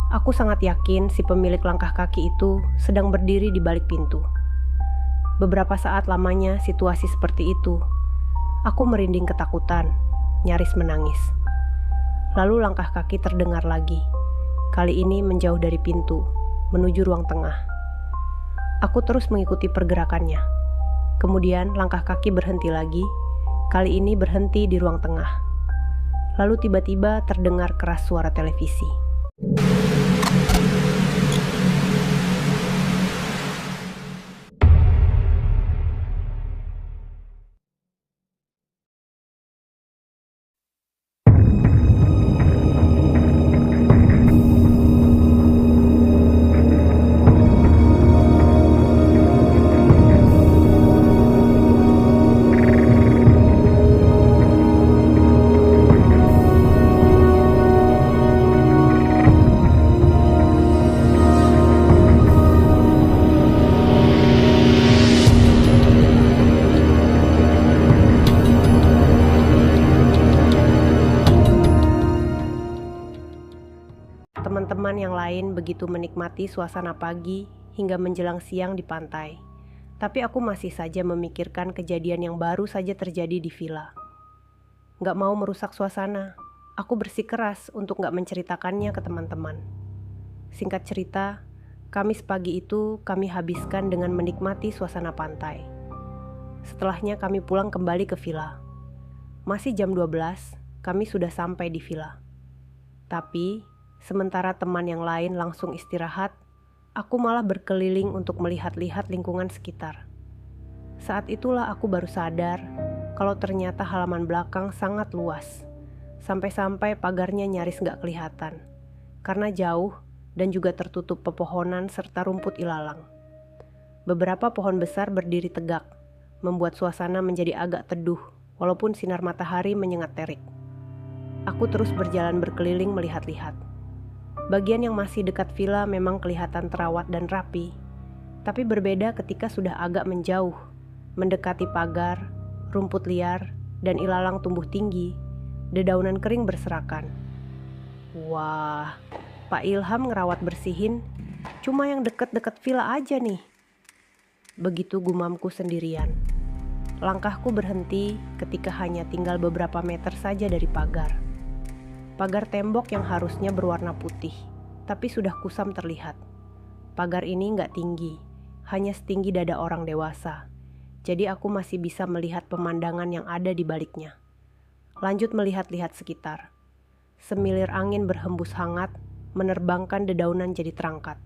Aku sangat yakin si pemilik langkah kaki itu sedang berdiri di balik pintu. Beberapa saat lamanya situasi seperti itu. Aku merinding ketakutan, nyaris menangis. Lalu langkah kaki terdengar lagi. Kali ini menjauh dari pintu, menuju ruang tengah. Aku terus mengikuti pergerakannya. Kemudian langkah kaki berhenti lagi, kali ini berhenti di ruang tengah. Lalu tiba-tiba terdengar keras suara televisi. Teman-teman yang lain begitu menikmati suasana pagi hingga menjelang siang di pantai. Tapi aku masih saja memikirkan kejadian yang baru saja terjadi di villa. Gak mau merusak suasana, aku bersikeras untuk gak menceritakannya ke teman-teman. Singkat cerita, Kamis pagi itu kami habiskan dengan menikmati suasana pantai. Setelahnya kami pulang kembali ke villa. Masih jam 12, kami sudah sampai di villa. Tapi sementara teman yang lain langsung istirahat, aku malah berkeliling untuk melihat-lihat lingkungan sekitar. Saat itulah aku baru sadar kalau ternyata halaman belakang sangat luas. Sampai-sampai pagarnya nyaris gak kelihatan, karena jauh dan juga tertutup pepohonan serta rumput ilalang. Beberapa pohon besar berdiri tegak, membuat suasana menjadi agak teduh, walaupun sinar matahari menyengat terik. Aku terus berjalan berkeliling melihat-lihat. Bagian yang masih dekat villa memang kelihatan terawat dan rapi, tapi berbeda ketika sudah agak menjauh, mendekati pagar, rumput liar, dan ilalang tumbuh tinggi, dedaunan kering berserakan. Wah, Pak Ilham ngerawat bersihin, cuma yang deket-deket villa aja nih. Begitu gumamku sendirian. Langkahku berhenti ketika hanya tinggal beberapa meter saja dari pagar. Pagar tembok yang harusnya berwarna putih, tapi sudah kusam terlihat. Pagar ini nggak tinggi, hanya setinggi dada orang dewasa. Jadi aku masih bisa melihat pemandangan yang ada di baliknya. Lanjut melihat-lihat sekitar. Semilir angin berhembus hangat, menerbangkan dedaunan jadi terangkat.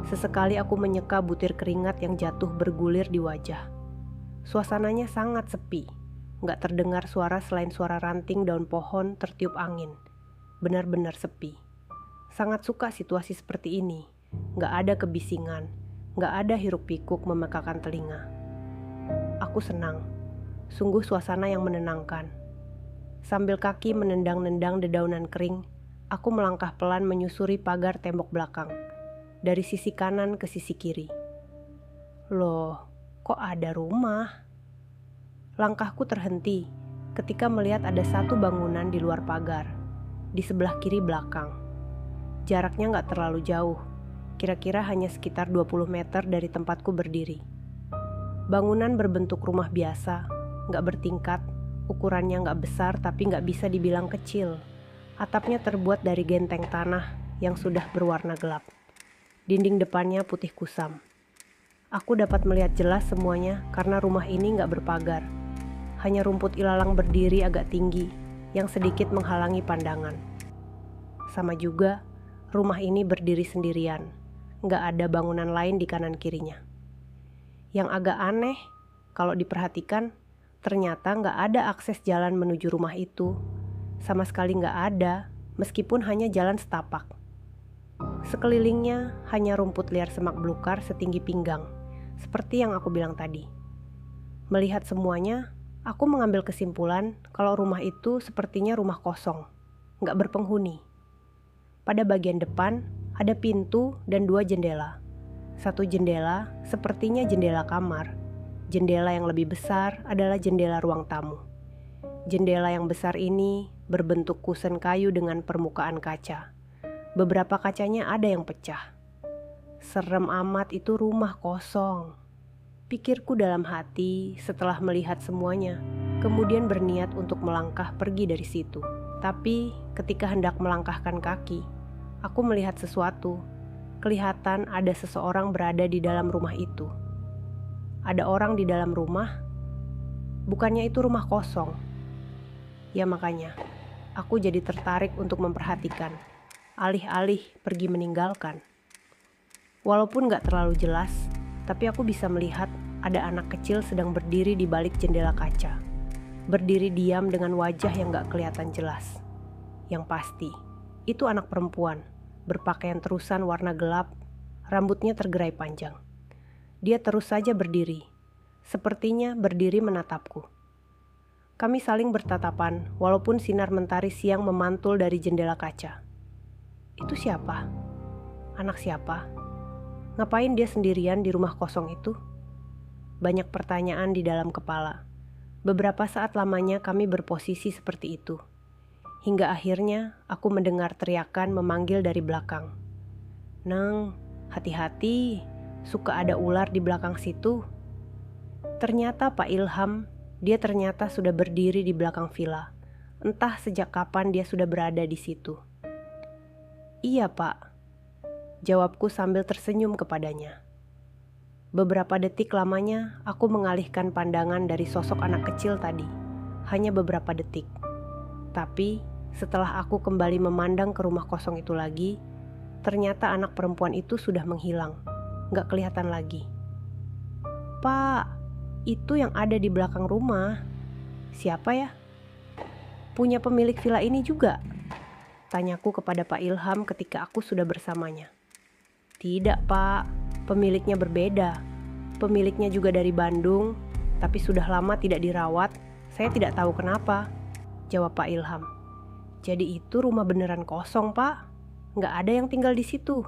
Sesekali aku menyeka butir keringat yang jatuh bergulir di wajah. Suasananya sangat sepi. Nggak terdengar suara selain suara ranting daun pohon tertiup angin. Benar-benar sepi. Sangat suka situasi seperti ini. Nggak ada kebisingan. Nggak ada hiruk pikuk memekakan telinga. Aku senang. Sungguh suasana yang menenangkan. Sambil kaki menendang-nendang dedaunan kering, aku melangkah pelan menyusuri pagar tembok belakang. Dari sisi kanan ke sisi kiri. Loh, kok ada rumah? Langkahku terhenti ketika melihat ada satu bangunan di luar pagar, di sebelah kiri belakang. Jaraknya gak terlalu jauh, kira-kira hanya sekitar 20 meter dari tempatku berdiri. Bangunan berbentuk rumah biasa, gak bertingkat, ukurannya gak besar tapi gak bisa dibilang kecil. Atapnya terbuat dari genteng tanah yang sudah berwarna gelap. Dinding depannya putih kusam. Aku dapat melihat jelas semuanya karena rumah ini gak berpagar. Hanya rumput ilalang berdiri agak tinggi yang sedikit menghalangi pandangan. Sama juga, rumah ini berdiri sendirian. Nggak ada bangunan lain di kanan kirinya. Yang agak aneh, kalau diperhatikan, ternyata nggak ada akses jalan menuju rumah itu. Sama sekali nggak ada, meskipun hanya jalan setapak. Sekelilingnya hanya rumput liar semak belukar setinggi pinggang, seperti yang aku bilang tadi. Melihat semuanya, aku mengambil kesimpulan kalau rumah itu sepertinya rumah kosong, nggak berpenghuni. Pada bagian depan ada pintu dan 2 jendela. Satu jendela sepertinya jendela kamar. Jendela yang lebih besar adalah jendela ruang tamu. Jendela yang besar ini berbentuk kusen kayu dengan permukaan kaca. Beberapa kacanya ada yang pecah. Serem amat, itu rumah kosong. Pikirku dalam hati setelah melihat semuanya, kemudian berniat untuk melangkah pergi dari situ. Tapi ketika hendak melangkahkan kaki, aku melihat sesuatu. Kelihatan ada seseorang berada di dalam rumah itu. Ada orang di dalam rumah. Bukannya itu rumah kosong. Ya makanya, aku jadi tertarik untuk memperhatikan, alih-alih pergi meninggalkan. Walaupun gak terlalu jelas, tapi aku bisa melihat ada anak kecil sedang berdiri di balik jendela kaca. Berdiri diam dengan wajah yang gak kelihatan jelas. Yang pasti, itu anak perempuan, berpakaian terusan warna gelap, rambutnya tergerai panjang. Dia terus saja berdiri, sepertinya berdiri menatapku. Kami saling bertatapan walaupun sinar mentari siang memantul dari jendela kaca. Itu siapa? Anak siapa? Ngapain dia sendirian di rumah kosong itu? Banyak pertanyaan di dalam kepala. Beberapa saat lamanya kami berposisi seperti itu. Hingga akhirnya aku mendengar teriakan memanggil dari belakang. "Neng, hati-hati, suka ada ular di belakang situ." Ternyata Pak Ilham, dia ternyata sudah berdiri di belakang villa. Entah sejak kapan dia sudah berada di situ. "Iya, Pak," jawabku sambil tersenyum kepadanya. Beberapa detik lamanya aku mengalihkan pandangan dari sosok anak kecil tadi. Hanya beberapa detik. Tapi setelah aku kembali memandang ke rumah kosong itu lagi, ternyata anak perempuan itu sudah menghilang. Gak kelihatan lagi. "Pak, itu yang ada di belakang rumah. Siapa ya? Punya pemilik villa ini juga?" tanyaku kepada Pak Ilham ketika aku sudah bersamanya. "Tidak, Pak, pemiliknya berbeda. Pemiliknya juga dari Bandung, tapi sudah lama tidak dirawat. Saya tidak tahu kenapa," jawab Pak Ilham. "Jadi itu rumah beneran kosong, Pak? Nggak ada yang tinggal di situ?"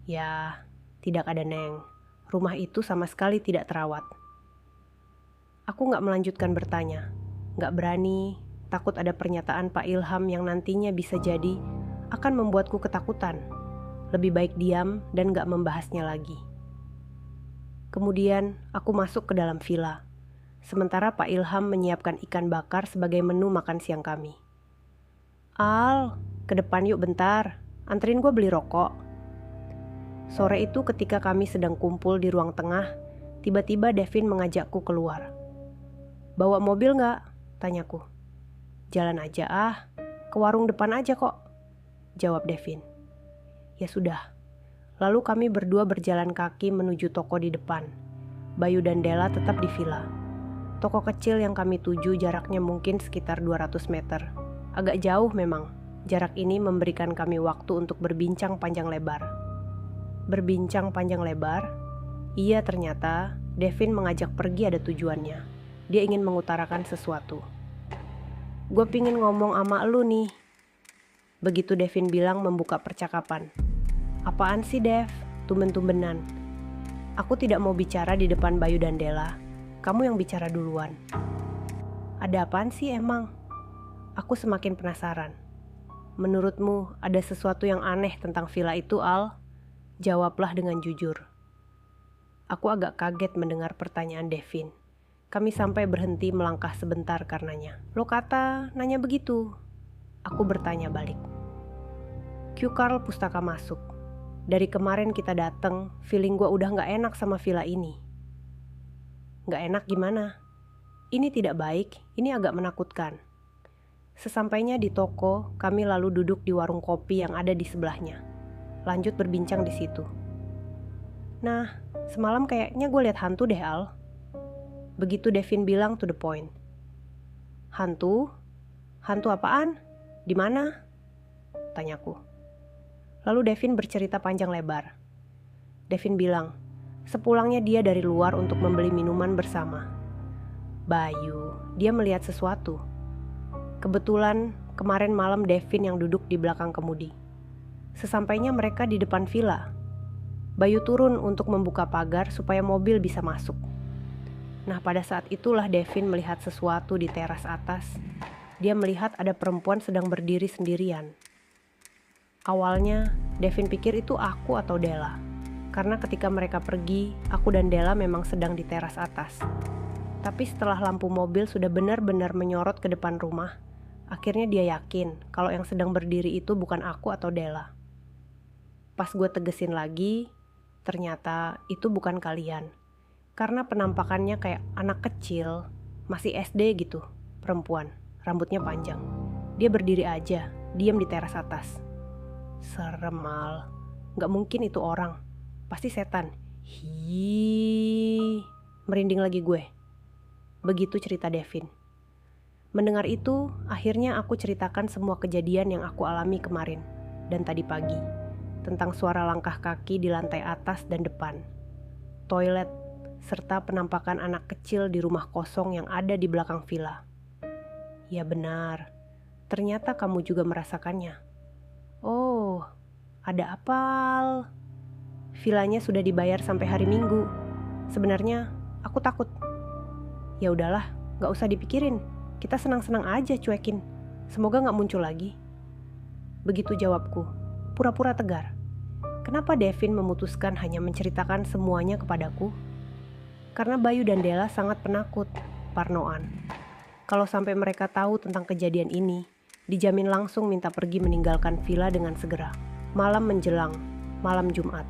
"Ya, tidak ada, Neng. Rumah itu sama sekali tidak terawat." Aku nggak melanjutkan bertanya. Nggak berani, takut ada pernyataan Pak Ilham yang nantinya bisa jadi akan membuatku ketakutan. Lebih baik diam dan gak membahasnya lagi. Kemudian aku masuk ke dalam villa. Sementara Pak Ilham menyiapkan ikan bakar sebagai menu makan siang kami. "Al, ke depan yuk bentar. Anterin gue beli rokok." Sore itu ketika kami sedang kumpul di ruang tengah, tiba-tiba Devin mengajakku keluar. "Bawa mobil gak?" tanyaku. "Jalan aja ah, ke warung depan aja kok," jawab Devin. Ya sudah, lalu kami berdua berjalan kaki menuju toko di depan. Bayu dan Della tetap di villa. Toko kecil yang kami tuju jaraknya mungkin sekitar 200 meter. Agak jauh memang, jarak ini memberikan kami waktu untuk berbincang panjang lebar. Berbincang panjang lebar? Iya, ternyata Devin mengajak pergi ada tujuannya. Dia ingin mengutarakan sesuatu. "Gue pingin ngomong sama lu nih," begitu Devin bilang membuka percakapan. "Apaan sih, Dev? Tumben-tumbenan." "Aku tidak mau bicara di depan Bayu dan Della. Kamu yang bicara duluan." "Ada apaan sih emang?" Aku semakin penasaran. "Menurutmu ada sesuatu yang aneh tentang villa itu, Al?" Jawablah dengan jujur. Aku agak kaget mendengar pertanyaan Devin. Kami sampai berhenti melangkah sebentar karenanya. "Lo kata nanya begitu?" Aku bertanya balik. "Q Karl Pustaka masuk. Dari kemarin kita dateng, feeling gue udah gak enak sama villa ini." "Gak enak gimana?" "Ini tidak baik, ini agak menakutkan." Sesampainya di toko, kami lalu duduk di warung kopi yang ada di sebelahnya. Lanjut berbincang di situ. "Nah, semalam kayaknya gue lihat hantu deh, Al." Begitu Devin bilang to the point. "Hantu? Hantu apaan? Di mana?" tanyaku. Lalu Devin bercerita panjang lebar. Devin bilang, sepulangnya dia dari luar untuk membeli minuman bersama Bayu, dia melihat sesuatu. Kebetulan kemarin malam Devin yang duduk di belakang kemudi. Sesampainya mereka di depan villa, Bayu turun untuk membuka pagar supaya mobil bisa masuk. Nah, pada saat itulah Devin melihat sesuatu di teras atas. Dia melihat ada perempuan sedang berdiri sendirian. Awalnya, Devin pikir itu aku atau Della. Karena ketika mereka pergi, aku dan Della memang sedang di teras atas. Tapi setelah lampu mobil sudah benar-benar menyorot ke depan rumah, akhirnya dia yakin kalau yang sedang berdiri itu bukan aku atau Della. Pas gue tegesin lagi, ternyata itu bukan kalian. Karena penampakannya kayak anak kecil, masih SD gitu, perempuan, rambutnya panjang. Dia berdiri aja, diam di teras atas. Serem Mal, gak mungkin itu orang, pasti setan. Hiiii, merinding lagi gue. Begitu cerita Devin. Mendengar itu, akhirnya aku ceritakan semua kejadian yang aku alami kemarin dan tadi pagi. Tentang suara langkah kaki di lantai atas dan depan, toilet, serta penampakan anak kecil di rumah kosong yang ada di belakang villa. Ya benar, ternyata kamu juga merasakannya. Oh, ada apa? Villanya sudah dibayar sampai hari Minggu. Sebenarnya aku takut. Ya udahlah, gak usah dipikirin. Kita senang-senang aja cuekin. Semoga gak muncul lagi. Begitu jawabku, pura-pura tegar. Kenapa Devin memutuskan hanya menceritakan semuanya kepadaku? Karena Bayu dan Della sangat penakut, parnoan. Kalau sampai mereka tahu tentang kejadian ini, dijamin langsung minta pergi meninggalkan villa dengan segera. Malam menjelang, malam Jumat.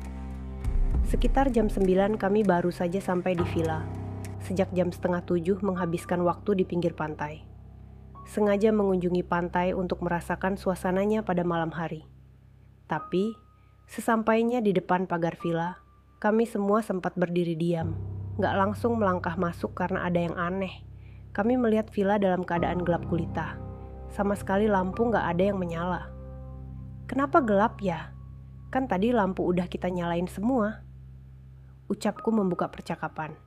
Sekitar jam 9 kami baru saja sampai di villa. Sejak jam 6:30 menghabiskan waktu di pinggir pantai. Sengaja mengunjungi pantai untuk merasakan suasananya pada malam hari. Tapi, sesampainya di depan pagar villa, kami semua sempat berdiri diam. Gak langsung melangkah masuk karena ada yang aneh. Kami melihat villa dalam keadaan gelap gulita. Sama sekali lampu gak ada yang menyala. Kenapa gelap ya? Kan tadi lampu udah kita nyalain semua. Ucapku membuka percakapan.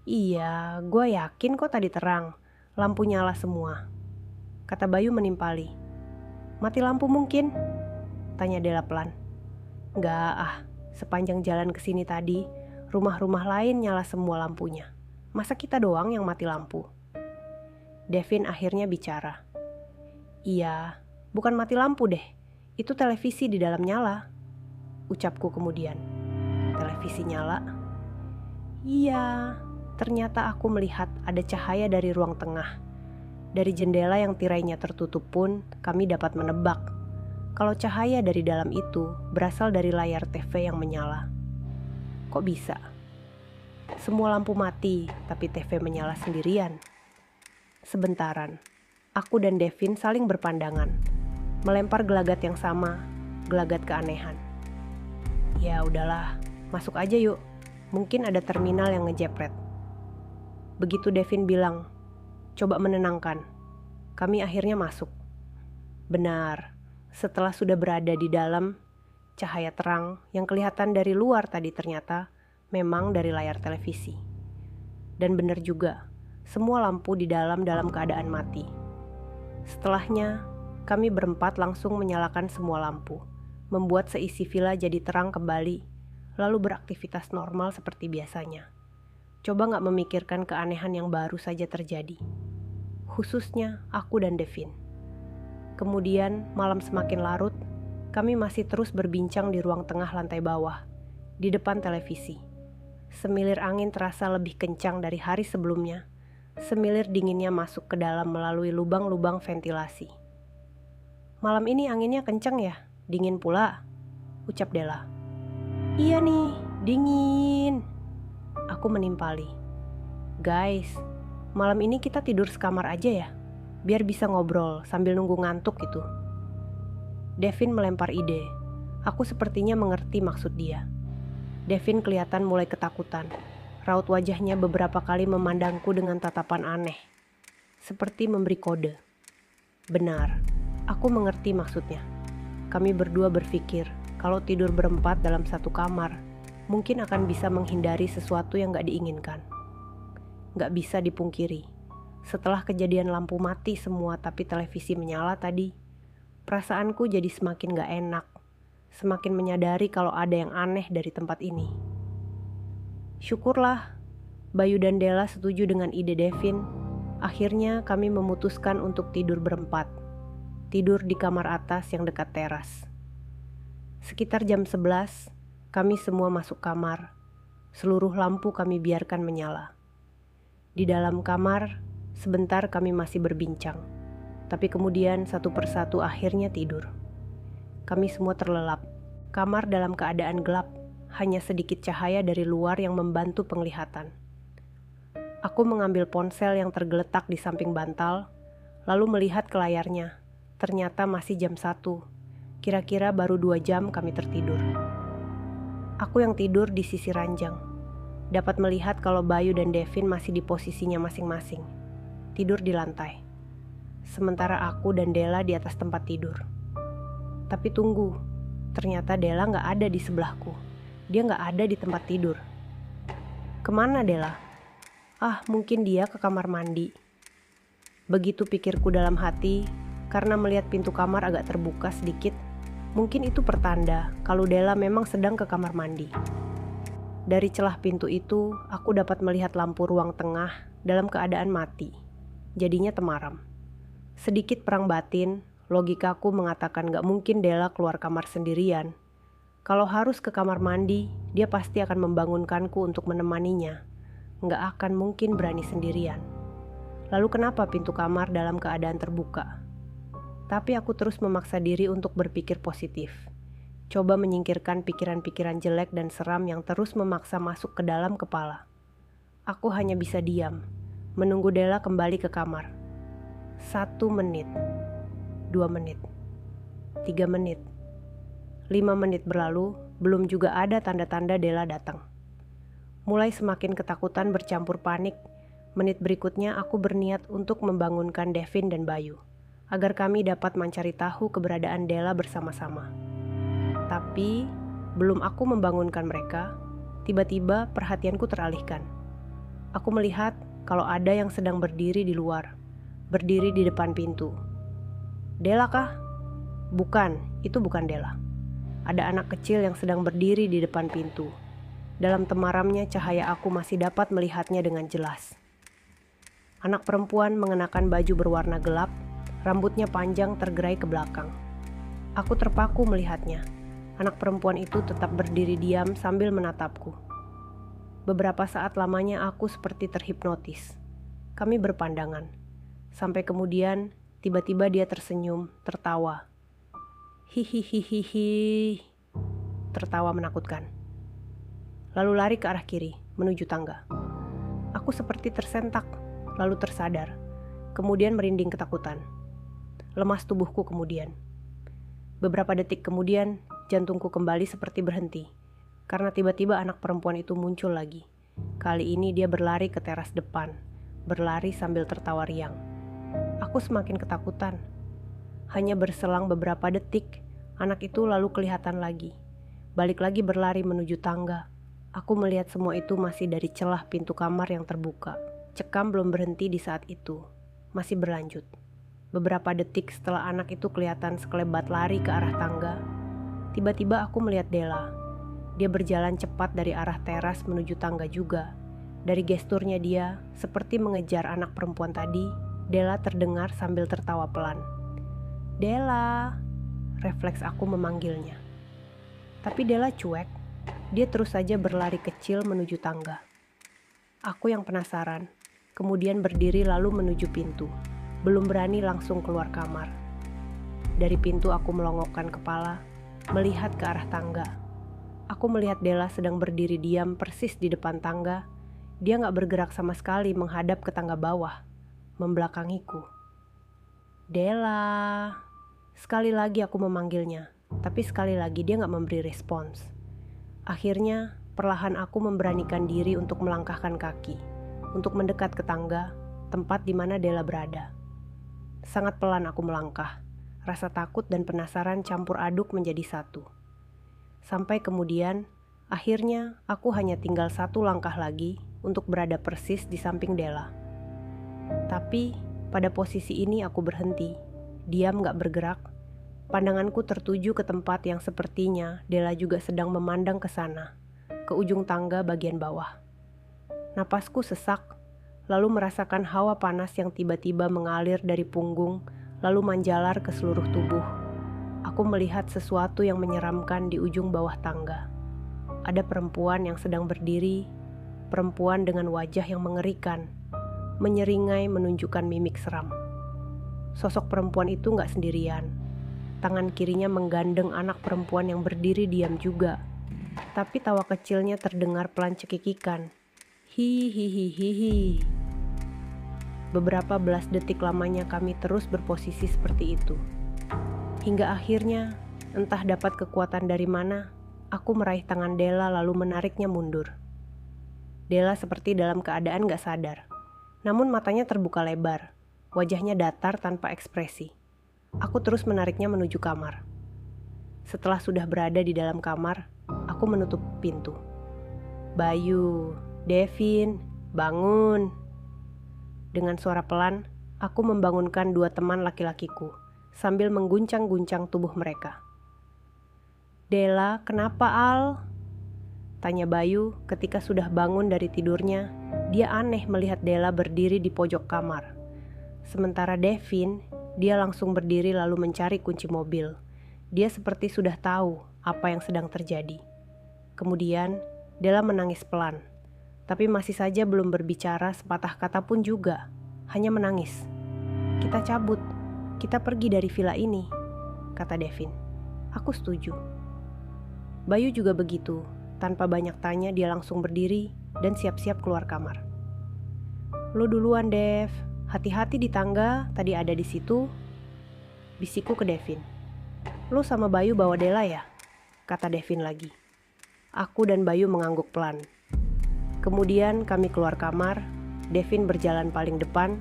Iya, gue yakin kok tadi terang. Lampu nyala semua. Kata Bayu menimpali. Mati lampu mungkin? Tanya Della pelan. Nggak sepanjang jalan ke sini tadi, rumah-rumah lain nyala semua lampunya. Masa kita doang yang mati lampu? Devin akhirnya bicara. Iya, bukan mati lampu deh. Itu televisi di dalam nyala. Ucapku kemudian. Televisi nyala? Iya, ternyata aku melihat ada cahaya dari ruang tengah. Dari jendela yang tirainya tertutup pun, kami dapat menebak kalau cahaya dari dalam itu berasal dari layar TV yang menyala. Kok bisa? Semua lampu mati, tapi TV menyala sendirian. Sebentaran, aku dan Devin saling berpandangan, melempar gelagat yang sama, gelagat keanehan. Ya udahlah, masuk aja yuk. Mungkin ada terminal yang ngejepret. Begitu Devin bilang, coba menenangkan. Kami akhirnya masuk. Benar, setelah sudah berada di dalam, cahaya terang yang kelihatan dari luar tadi ternyata memang dari layar televisi. Dan benar juga, semua lampu di dalam keadaan mati. Setelahnya, kami berempat langsung menyalakan semua lampu, membuat seisi villa jadi terang kembali, lalu beraktivitas normal seperti biasanya. Coba gak memikirkan keanehan yang baru saja terjadi. Khususnya aku dan Devin. Kemudian malam semakin larut, kami masih terus berbincang di ruang tengah lantai bawah, di depan televisi. Semilir angin terasa lebih kencang dari hari sebelumnya. Semilir dinginnya masuk ke dalam melalui lubang-lubang ventilasi. Malam ini anginnya kencang ya, dingin pula, ucap Della. Iya nih, dingin. Aku menimpali. Guys, malam ini kita tidur sekamar aja ya, biar bisa ngobrol sambil nunggu ngantuk gitu. Devin melempar ide. Aku sepertinya mengerti maksud dia. Devin kelihatan mulai ketakutan. Raut wajahnya beberapa kali memandangku dengan tatapan aneh, seperti memberi kode. Benar, aku mengerti maksudnya. Kami berdua berpikir kalau tidur berempat dalam satu kamar, mungkin akan bisa menghindari sesuatu yang gak diinginkan. Gak bisa dipungkiri, setelah kejadian lampu mati semua tapi televisi menyala tadi, perasaanku jadi semakin gak enak, semakin menyadari kalau ada yang aneh dari tempat ini. Syukurlah, Bayu dan Della setuju dengan ide Devin. Akhirnya kami memutuskan untuk tidur berempat. Tidur di kamar atas yang dekat teras. Sekitar jam 11, kami semua masuk kamar. Seluruh lampu kami biarkan menyala. Di dalam kamar, sebentar kami masih berbincang. Tapi kemudian satu persatu akhirnya tidur. Kami semua terlelap. Kamar dalam keadaan gelap, hanya sedikit cahaya dari luar yang membantu penglihatan. Aku mengambil ponsel yang tergeletak di samping bantal, lalu melihat ke layarnya. Ternyata masih jam 1. Kira-kira baru 2 jam kami tertidur. Aku yang tidur di sisi ranjang. Dapat melihat kalau Bayu dan Devin masih di posisinya masing-masing. Tidur di lantai. Sementara aku dan Della di atas tempat tidur. Tapi tunggu, ternyata Della gak ada di sebelahku. Dia gak ada di tempat tidur. Kemana Della? Mungkin dia ke kamar mandi. Begitu pikirku dalam hati, karena melihat pintu kamar agak terbuka sedikit, mungkin itu pertanda kalau Della memang sedang ke kamar mandi. Dari celah pintu itu, aku dapat melihat lampu ruang tengah dalam keadaan mati. Jadinya temaram. Sedikit perang batin, logikaku mengatakan gak mungkin Della keluar kamar sendirian. Kalau harus ke kamar mandi, dia pasti akan membangunkanku untuk menemaninya. Gak akan mungkin berani sendirian. Lalu kenapa pintu kamar dalam keadaan terbuka? Tapi aku terus memaksa diri untuk berpikir positif. Coba menyingkirkan pikiran-pikiran jelek dan seram yang terus memaksa masuk ke dalam kepala. Aku hanya bisa diam, menunggu Della kembali ke kamar. 1 menit, 2 menit, 3 menit, 5 menit berlalu, belum juga ada tanda-tanda Della datang. Mulai semakin ketakutan bercampur panik, menit berikutnya aku berniat untuk membangunkan Devin dan Bayu, agar kami dapat mencari tahu keberadaan Della bersama-sama. Tapi, belum aku membangunkan mereka, tiba-tiba perhatianku teralihkan. Aku melihat kalau ada yang sedang berdiri di luar. Berdiri di depan pintu. Della kah? Bukan, itu bukan Della. Ada anak kecil yang sedang berdiri di depan pintu. Dalam temaramnya cahaya aku masih dapat melihatnya dengan jelas. Anak perempuan mengenakan baju berwarna gelap, rambutnya panjang tergerai ke belakang. Aku terpaku melihatnya. Anak perempuan itu tetap berdiri diam sambil menatapku. Beberapa saat lamanya aku seperti terhipnotis. Kami berpandangan. Sampai kemudian, tiba-tiba dia tersenyum, tertawa. Hihihihihi. Tertawa menakutkan. Lalu lari ke arah kiri, menuju tangga. Aku seperti tersentak, lalu tersadar. Kemudian merinding ketakutan. Lemas tubuhku kemudian. Beberapa detik kemudian, jantungku kembali seperti berhenti. Karena tiba-tiba anak perempuan itu muncul lagi. Kali ini dia berlari ke teras depan. Berlari sambil tertawa riang. Aku semakin ketakutan. Hanya berselang beberapa detik, anak itu lalu kelihatan lagi. Balik lagi berlari menuju tangga. Aku melihat semua itu masih dari celah pintu kamar yang terbuka. Cekam belum berhenti di saat itu. Masih berlanjut. Beberapa detik setelah anak itu kelihatan sekelebat lari ke arah tangga, tiba-tiba aku melihat Della. Dia berjalan cepat dari arah teras menuju tangga juga. Dari gesturnya dia, seperti mengejar anak perempuan tadi, Della terdengar sambil tertawa pelan. Della, refleks aku memanggilnya. Tapi Della cuek, dia terus saja berlari kecil menuju tangga. Aku yang penasaran, kemudian berdiri lalu menuju pintu. Belum berani langsung keluar kamar. Dari pintu aku melongokkan kepala, melihat ke arah tangga. Aku melihat Della sedang berdiri diam persis di depan tangga. Dia gak bergerak sama sekali menghadap ke tangga bawah, membelakangiku. Della. Sekali lagi aku memanggilnya, tapi sekali lagi dia gak memberi respons. Akhirnya, perlahan aku memberanikan diri untuk melangkahkan kaki, untuk mendekat ke tangga, tempat di mana Della berada. Sangat pelan aku melangkah, rasa takut dan penasaran campur aduk menjadi satu. Sampai kemudian, akhirnya aku hanya tinggal 1 langkah lagi untuk berada persis di samping Della. Tapi pada posisi ini aku berhenti, diam gak bergerak. Pandanganku tertuju ke tempat yang sepertinya Della juga sedang memandang ke sana, ke ujung tangga bagian bawah. Napasku sesak, lalu merasakan hawa panas yang tiba-tiba mengalir dari punggung, lalu menjalar ke seluruh tubuh. aku melihat sesuatu yang menyeramkan di ujung bawah tangga. Ada perempuan yang sedang berdiri, perempuan dengan wajah yang mengerikan, menyeringai menunjukkan mimik seram. Sosok perempuan itu gak sendirian. Tangan kirinya menggandeng anak perempuan yang berdiri diam juga. Tapi tawa kecilnya terdengar pelan cekikikan. Hihihihihi. Beberapa belas detik lamanya kami terus berposisi seperti itu. Hingga akhirnya, entah dapat kekuatan dari mana, aku meraih tangan Della lalu menariknya mundur. Della seperti dalam keadaan gak sadar. Namun matanya terbuka lebar, wajahnya datar tanpa ekspresi. Aku terus menariknya menuju kamar. Setelah sudah berada di dalam kamar, aku menutup pintu. Bayu, Devin, bangun. Dengan suara pelan, aku membangunkan dua teman laki-lakiku sambil mengguncang-guncang tubuh mereka. Della, kenapa Al? Tanya Bayu ketika sudah bangun dari tidurnya. Dia aneh melihat Della berdiri di pojok kamar. Sementara Devin, dia langsung berdiri lalu mencari kunci mobil. Dia seperti sudah tahu apa yang sedang terjadi. Kemudian, Della menangis pelan. Tapi masih saja belum berbicara sepatah kata pun juga. Hanya menangis. Kita cabut. Kita pergi dari villa ini, kata Devin. Aku setuju. Bayu juga begitu. Tanpa banyak tanya dia langsung berdiri dan siap-siap keluar kamar. Lu duluan Dev. Hati-hati di tangga, tadi ada di situ. Bisikku ke Devin. Lu sama Bayu bawa Della ya? Kata Devin lagi. Aku dan Bayu mengangguk pelan. Kemudian kami keluar kamar, Devin berjalan paling depan,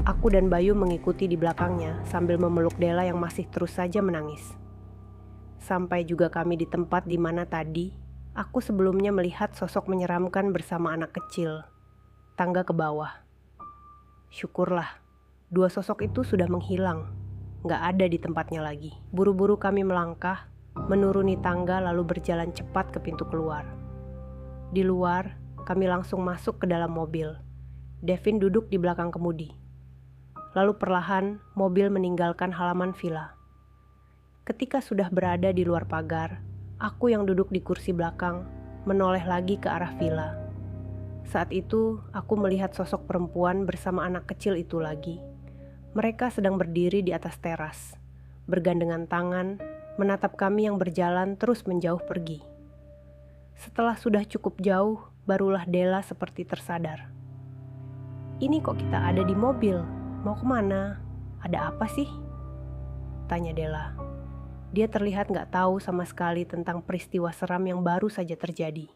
aku dan Bayu mengikuti di belakangnya sambil memeluk Della yang masih terus saja menangis. Sampai juga kami di tempat di mana tadi, aku sebelumnya melihat sosok menyeramkan bersama anak kecil, tangga ke bawah. Syukurlah, dua sosok itu sudah menghilang, gak ada di tempatnya lagi. Buru-buru kami melangkah, menuruni tangga lalu berjalan cepat ke pintu keluar. Di luar, kami langsung masuk ke dalam mobil. Devin duduk di belakang kemudi. Lalu perlahan, mobil meninggalkan halaman villa. Ketika sudah berada di luar pagar, aku yang duduk di kursi belakang, menoleh lagi ke arah villa. Saat itu, aku melihat sosok perempuan bersama anak kecil itu lagi. Mereka sedang berdiri di atas teras, bergandengan tangan, menatap kami yang berjalan terus menjauh pergi. Setelah sudah cukup jauh, barulah Della seperti tersadar. Ini kok kita ada di mobil? Mau kemana? Ada apa sih? Tanya Della. Dia terlihat gak tahu sama sekali tentang peristiwa seram yang baru saja terjadi.